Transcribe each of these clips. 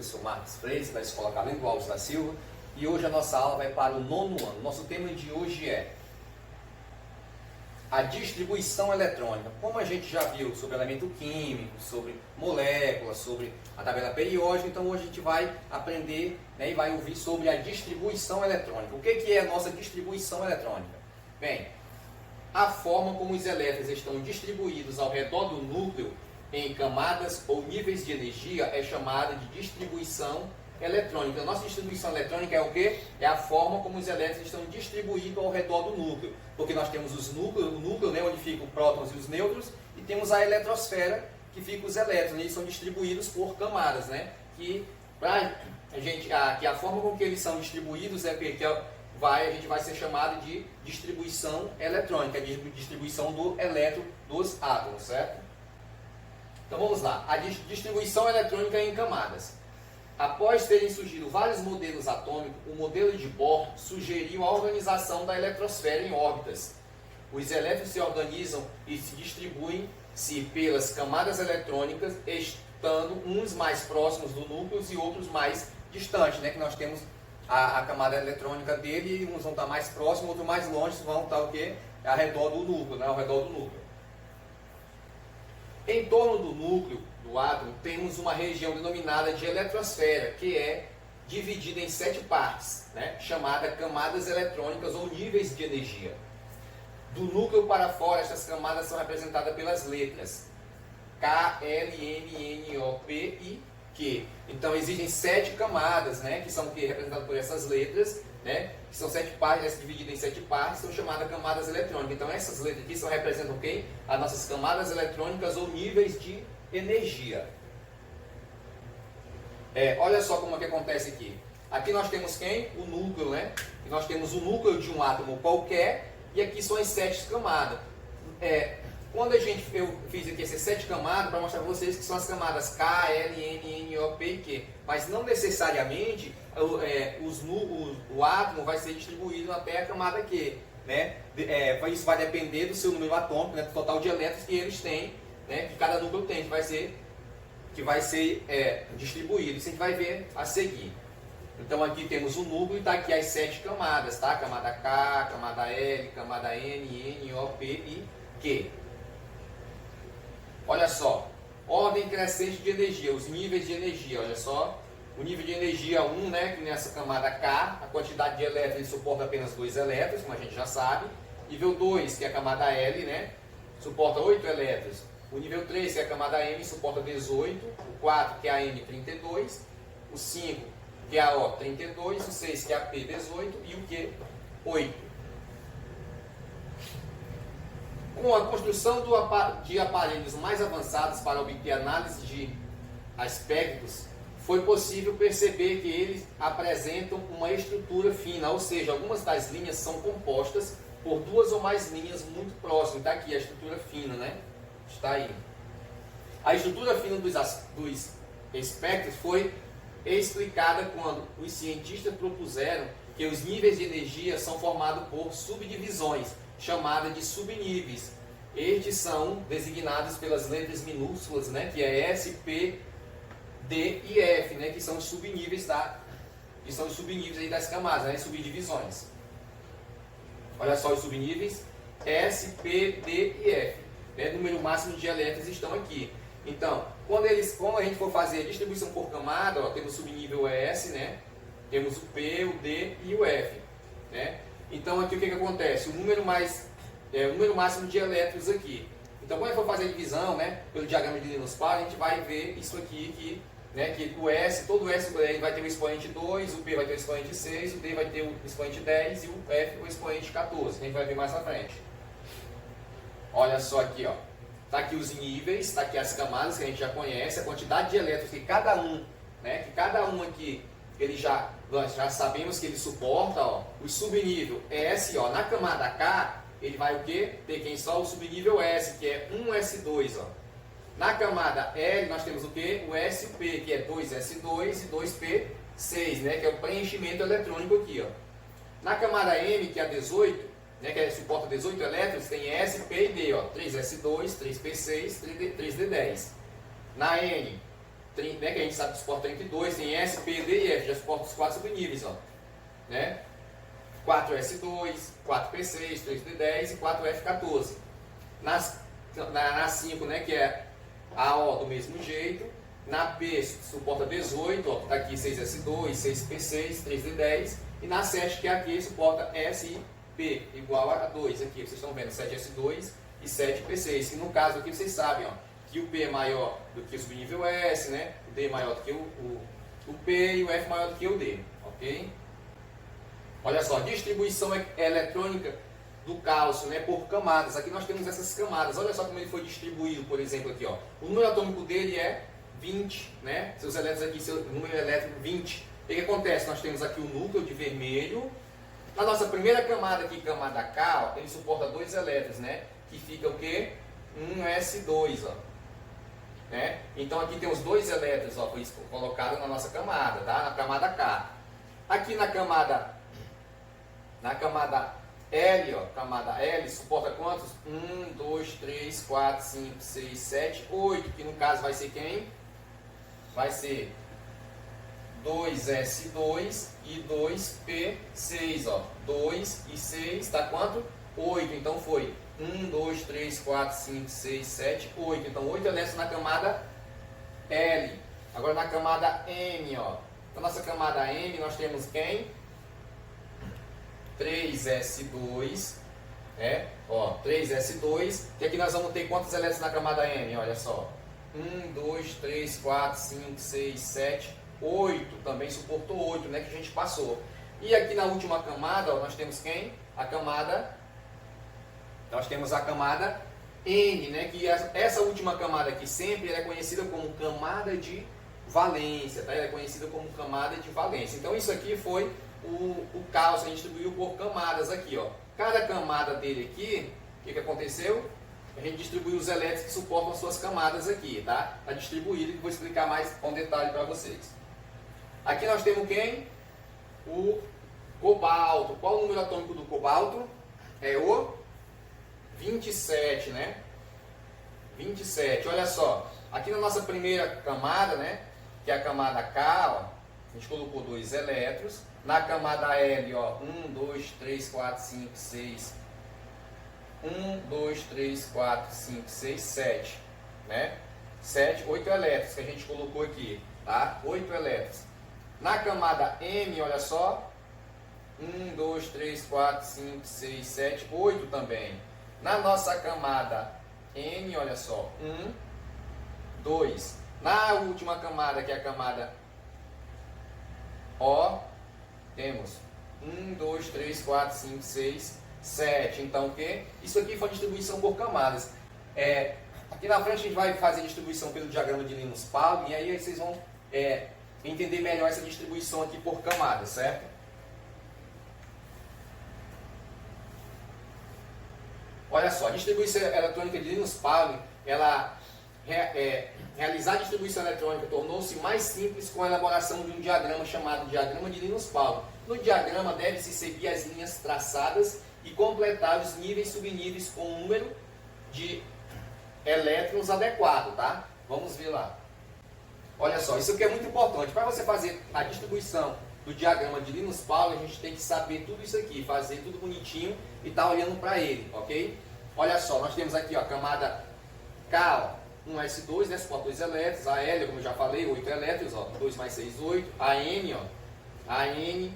professor Marcos Freitas, da Escola Galindo Alves da Silva, e hoje a nossa aula vai para o 9º ano. Nosso tema de hoje é a distribuição eletrônica. Como a gente já viu sobre elemento químico, sobre moléculas, sobre a tabela periódica, então hoje a gente vai aprender, né, e vai ouvir sobre a distribuição eletrônica. O que é a nossa distribuição eletrônica? Bem, a forma como os elétrons estão distribuídos ao redor do núcleo em camadas ou níveis de energia é chamada de distribuição eletrônica. A nossa distribuição eletrônica é o quê? É a forma como os elétrons estão distribuídos ao redor do núcleo. Porque nós temos o núcleo, né, onde ficam os prótons e os nêutrons, e temos a eletrosfera, que fica os elétrons, e eles são distribuídos por camadas, né? Que a forma com que eles são distribuídos a gente vai ser chamado de distribuição eletrônica, de distribuição do elétron dos átomos, certo? Então vamos lá, a distribuição eletrônica em camadas. Após terem surgido vários modelos atômicos, o modelo de Bohr sugeriu a organização da eletrosfera em órbitas. Os elétrons se organizam e se distribuem-se pelas camadas eletrônicas, estando uns mais próximos do núcleo e outros mais distantes, né? Que nós temos a camada eletrônica dele, e uns vão estar mais próximos, outros mais longe, vão estar o quê? Ao redor do núcleo, né? Ao redor do núcleo. Em torno do núcleo do átomo temos uma região denominada de eletrosfera, que é dividida em 7 partes, né? Chamada camadas eletrônicas ou níveis de energia. Do núcleo para fora, estas camadas são representadas pelas letras K, L, N, N, O, P e Q. Então existem 7 camadas, né? Que são representadas por essas letras, né? Que são 7 partes, divididas em 7 partes, são chamadas camadas eletrônicas. Então essas letras aqui representam quem? As nossas camadas eletrônicas ou níveis de energia. Olha só como é que acontece aqui. Aqui nós temos quem? O núcleo, né? E nós temos o núcleo de um átomo qualquer, e aqui são as 7 camadas. Quando eu fiz aqui essas 7 camadas, para mostrar para vocês que são as camadas K, L, N, N, O, P e Q. Mas não necessariamente o átomo vai ser distribuído até a camada Q, né? Isso vai depender do seu número atômico, né? Do total de elétrons que eles têm, né? Que cada núcleo tem, que vai ser distribuído. Isso a gente vai ver a seguir. Então aqui temos o núcleo e está aqui as 7 camadas, tá? Camada K, camada L, camada N, N, O, P e Q. Olha só, ordem crescente de energia, os níveis de energia, olha só. O nível de energia 1, né, que nessa camada K, a quantidade de elétrons suporta apenas 2 elétrons, como a gente já sabe. Nível 2, que é a camada L, né, suporta 8 elétrons. O nível 3, que é a camada M, suporta 18. O 4, que é a N, 32. O 5, que é a O, 32. O 6, que é a P, 18. E o Q, 8. Com a construção de aparelhos mais avançados para obter análise de aspectos, foi possível perceber que eles apresentam uma estrutura fina, ou seja, algumas das linhas são compostas por 2 ou mais linhas muito próximas. Está aqui a estrutura fina, né? Está aí. A estrutura fina dos espectros foi explicada quando os cientistas propuseram que os níveis de energia são formados por subdivisões, chamadas de subníveis. Estes são designados pelas letras minúsculas, né, que é S, P, D e F, né, que são os subníveis aí das camadas, né, subdivisões. Olha só os subníveis S, P, D e F. Né, número máximo de elétrons estão aqui. Então, quando a gente for fazer a distribuição por camada, ó, temos o subnível S, né, temos o P, o D e o F, né? Então aqui o que acontece? O número máximo de elétrons aqui. Então quando a gente for fazer a divisão, né, pelo diagrama de Linus Pauling, a gente vai ver isso aqui, que o S, todo o S vai ter o expoente 2, o P vai ter o expoente 6, o D vai ter o expoente 10 e o F o expoente 14, que a gente vai ver mais na frente. Olha só aqui, ó. Tá aqui os níveis, tá aqui as camadas que a gente já conhece, a quantidade de elétrons que cada um, né, aqui nós já sabemos que ele suporta, ó, o subnível S, ó, na camada K, ele vai o quê? Ter quem só o subnível S, que é 1S2, ó. Na camada L nós temos o quê? O SP, que é 2S2 e 2P6, né, que é o preenchimento eletrônico aqui, ó. Na camada M, que é a 18, né, que suporta 18 elétrons, tem S, P e D, ó, 3S2, 3P6, 3D10. Na N, né, que a gente sabe que suporta 32, tem S, P, D e F, já suporta os 4 subníveis, ó, né? 4S2, 4P6, 3D10 e 4F14. Na 5, né, que é AO do mesmo jeito. Na P suporta 18, ó, que está aqui 6S2, 6P6, 3D10. E na 7, que é aqui, suporta S e P, igual a 2. Aqui vocês estão vendo 7S2 e 7P6. E no caso aqui vocês sabem, ó, que o P é maior do que o subnível S, né? O D é maior do que o P e o F maior do que o D, ok? Olha só, distribuição eletrônica do cálcio, né, por camadas. Aqui nós temos essas camadas. Olha só como ele foi distribuído, por exemplo, aqui, ó. O número atômico dele é 20, né? Seus elétrons aqui, seu número elétrico 20. O que acontece? Nós temos aqui o núcleo de vermelho. Na nossa primeira camada aqui, camada K, ó, ele suporta 2 elétrons, né? Que fica o quê? 1s2, ó. Né? Então aqui tem os 2 elétrons, ó, foi colocado na nossa camada, tá? Na camada K. Aqui na camada L, ó, camada L, suporta quantos? 1, 2, 3, 4, 5, 6, 7, 8, que no caso vai ser quem? Vai ser 2S2 e 2P6, ó. 2 e 6, tá quanto? 8, então foi 1, 2, 3, 4, 5, 6, 7, 8. Então 8 elétrons na camada L. Agora na camada M, ó. Na nossa camada M nós temos quem? 3S2, ó, 3S2, que aqui nós vamos ter quantos elétrons na camada M? Olha só, 1, 2, 3, 4, 5, 6, 7, 8, também suportou 8, né, que a gente passou. E aqui na última camada, ó, nós temos quem? Nós temos a camada N, né, que essa última camada aqui sempre é conhecida como camada de valência, tá? Ela é conhecida como camada de valência. Então isso aqui foi o cálcio, a gente distribuiu por camadas aqui, ó. Cada camada dele aqui, o que aconteceu? A gente distribuiu os elétrons que suportam as suas camadas aqui, tá? Está distribuído, que vou explicar mais com detalhe para vocês. Aqui nós temos quem? O cobalto. Qual o número atômico do cobalto? É o 27, né? 27. Olha só, aqui na nossa primeira camada, né? Que é a camada K, ó, a gente colocou 2 elétrons. Na camada L, ó, 1, 2, 3, 4, 5, 6. 1, 2, 3, 4, 5, 6, 7. Né? 7, 8 elétrons que a gente colocou aqui. Tá? 8 elétrons. Na camada M, olha só. 1, 2, 3, 4, 5, 6, 7, 8 também. Na nossa camada N, olha só. 1, 2. Na última camada, que é a camada O, temos 1, 2, 3, 4, 5, 6, 7. Então, o que? Isso aqui foi distribuição por camadas. Aqui na frente a gente vai fazer distribuição pelo diagrama de Linus-Pauling, e aí vocês vão entender melhor essa distribuição aqui por camadas, certo? Olha só, a distribuição eletrônica de Linus-Pauling, realizar a distribuição eletrônica tornou-se mais simples com a elaboração de um diagrama chamado diagrama de Linus-Pauling. No diagrama deve-se seguir as linhas traçadas e completar os níveis e subníveis com um número de elétrons adequado, tá? Vamos ver lá. Olha só, isso aqui é muito importante. Para você fazer a distribuição do diagrama de Linus-Pauling, a gente tem que saber tudo isso aqui, fazer tudo bonitinho e estar olhando para ele, ok? Olha só, nós temos aqui, ó, a camada K, ó, 1s2, né, suporta 2 elétrons, a L, como eu já falei, 8 elétrons, ó, 2 mais 6, 8, a N, ó, a N,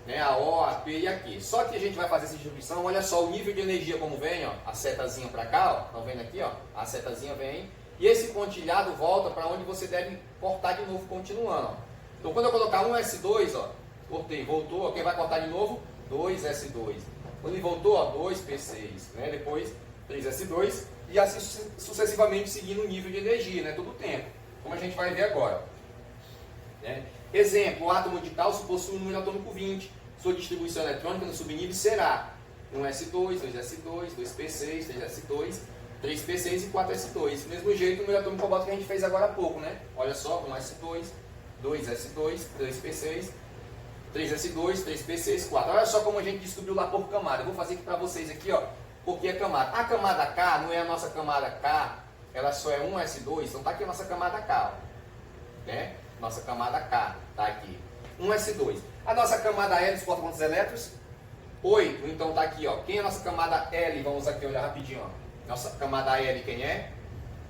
né, a O, a P e aqui. Só que a gente vai fazer essa distribuição, olha só o nível de energia como vem, ó, a setazinha para cá, ó, estão vendo aqui, ó, a setazinha vem, e esse pontilhado volta para onde você deve cortar de novo, continuando, ó. Então quando eu colocar 1s2, ó, cortei, voltou, ó, quem vai cortar de novo? 2s2. Quando ele voltou, ó, 2p6, né, depois 3s2, e assim sucessivamente seguindo o nível de energia, né, todo o tempo, como a gente vai ver agora. Né? Exemplo, o átomo de cálcio possui um número atômico 20. Sua distribuição eletrônica no subnível será 1s2, 2s2, 2p6, 3s2, 3p6 e 4s2. Do mesmo jeito o número atômico cobalto que a gente fez agora há pouco, né? Olha só, 1s2, 2s2, 2p6, 3s2, 3p6, 4. Olha só como a gente descobriu lá por camada. Eu vou fazer aqui para vocês aqui, ó, porque a camada. A camada K não é a nossa camada K, ela só é 1s2, então tá aqui a nossa camada K, ó. né? Nossa camada K está aqui. 1s2. A nossa camada L suporta quantos elétrons? 8. Então tá aqui, ó. Quem é a nossa camada L? Vamos aqui olhar rapidinho, ó. Nossa camada L quem é?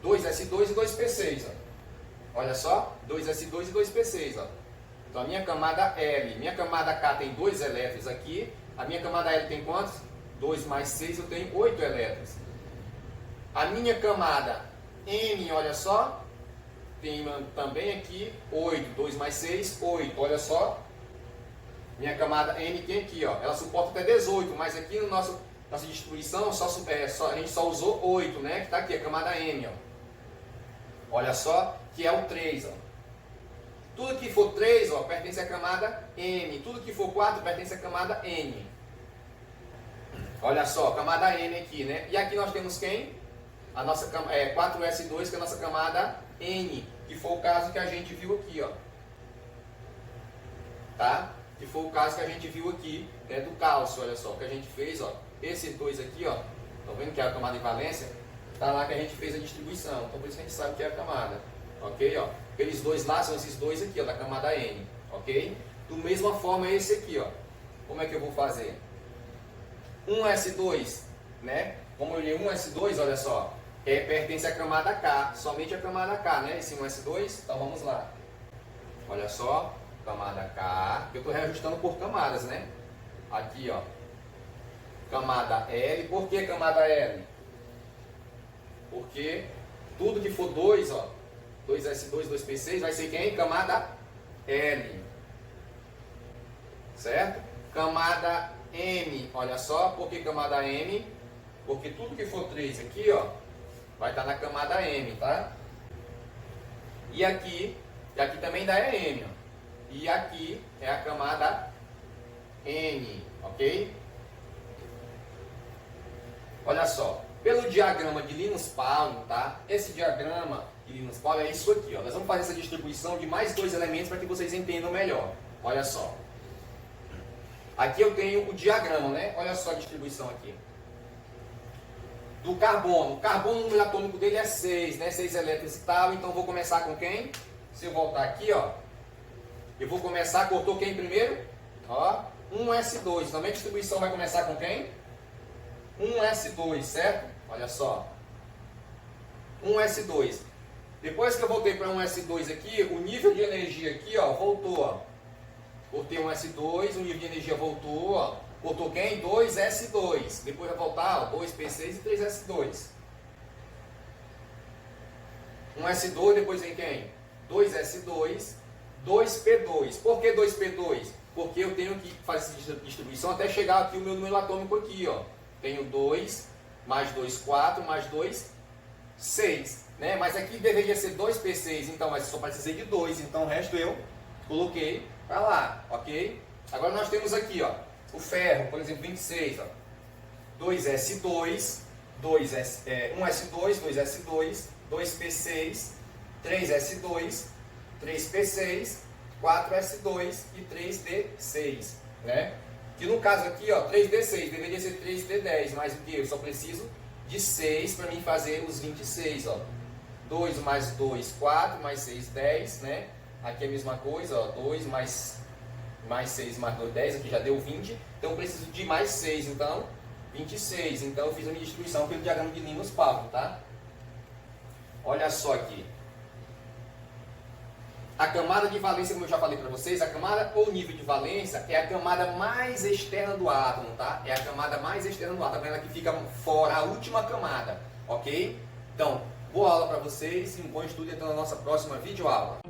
2s2 e 2p6, ó. Olha só, 2s2 e 2p6, ó. Então a minha camada L, minha camada K tem 2 elétrons aqui. A minha camada L tem quantos? 2 mais 6, eu tenho 8 elétrons. A minha camada N, olha só, tem também aqui 8. 2 mais 6, 8. Olha só. Minha camada N tem aqui, ó. Ela suporta até 18, mas aqui no nossa distribuição a gente só usou 8, né? Que está aqui, a camada M, ó. Olha só, que é o 3, ó. Tudo que for 3, ó, pertence à camada M. Tudo que for 4 pertence à camada N. Olha só, camada N aqui, né? E aqui nós temos quem? A nossa 4s2, que é a nossa camada N, que foi o caso que a gente viu aqui, ó. Tá? Que foi o caso que a gente viu aqui, né, do cálcio, olha só, o que a gente fez, ó. Esses dois aqui, ó, estão vendo que é a camada de valência? Tá lá que a gente fez a distribuição, então por isso que a gente sabe que é a camada, ok? Ó, aqueles dois lá são esses dois aqui, ó, da camada N, ok? Da mesma forma esse aqui, ó. Como é que eu vou fazer? 1s2, né? Como eu li 1s2, olha só, pertence à camada K, somente a camada K, né? Esse 1s2, então vamos lá. Olha só, camada K, que eu estou reajustando por camadas, né? Aqui, ó, camada L. Por que camada L? Porque tudo que for 2, ó, 2s2, 2p6, vai ser quem? Camada L. Certo? Camada M, olha só, por que camada M? Porque tudo que for 3 aqui, ó, vai estar na camada M, tá? E aqui também dá é M, ó. E aqui é a camada N, ok? Olha só, pelo diagrama de Linus Pauling, tá? Esse diagrama de Linus Pauling é isso aqui, ó. Nós vamos fazer essa distribuição de mais 2 elementos para que vocês entendam melhor. Olha só. Aqui eu tenho o diagrama, né? Olha só a distribuição aqui. Do carbono. O carbono, o número atômico dele é 6, né? 6 elétrons e tal. Então eu vou começar com quem? Se eu voltar aqui, ó. Eu vou começar, cortou quem primeiro? Ó, 1s2. Então a minha distribuição vai começar com quem? 1s2, certo? Olha só. 1s2. Depois que eu voltei para 1s2 aqui, o nível de energia aqui, ó, voltou, ó. Cortei 1s2, o nível de energia voltou, ó. Cortou quem? 2s2. Depois vai voltar, ó, 2p6 e 3s2. 1s2, depois vem quem? 2s2, 2p2. Por que 2p2? Porque eu tenho que fazer essa distribuição até chegar aqui o meu número atômico aqui, ó. Tenho 2, mais 2, 4, mais 2, 6. Né? Mas aqui deveria ser 2p6, então mas só precisei de 2. Então o resto eu coloquei para lá, ok? Agora nós temos aqui, ó, o ferro, por exemplo, 26, ó. 2s2, 1s2, 2s2, 2p6, 3s2, 3p6, 4s2 e 3d6, né? Que no caso aqui, ó, 3d6, deveria ser 3d10, mas o que? Eu só preciso de 6 para mim fazer os 26, ó. 2 mais 2, 4, mais 6, 10, né? Aqui é a mesma coisa, ó, 2 mais 6 mais 2, 10, aqui já deu 20, então eu preciso de mais 6, então 26. Então eu fiz a minha distribuição pelo diagrama de Linus Pauling, tá? Olha só aqui. A camada de valência, como eu já falei para vocês, a camada ou nível de valência é a camada mais externa do átomo, tá? É a camada mais externa do átomo, tá vendo? Ela que fica fora, a última camada, ok? Então, boa aula para vocês e um bom estudo, então na nossa próxima videoaula.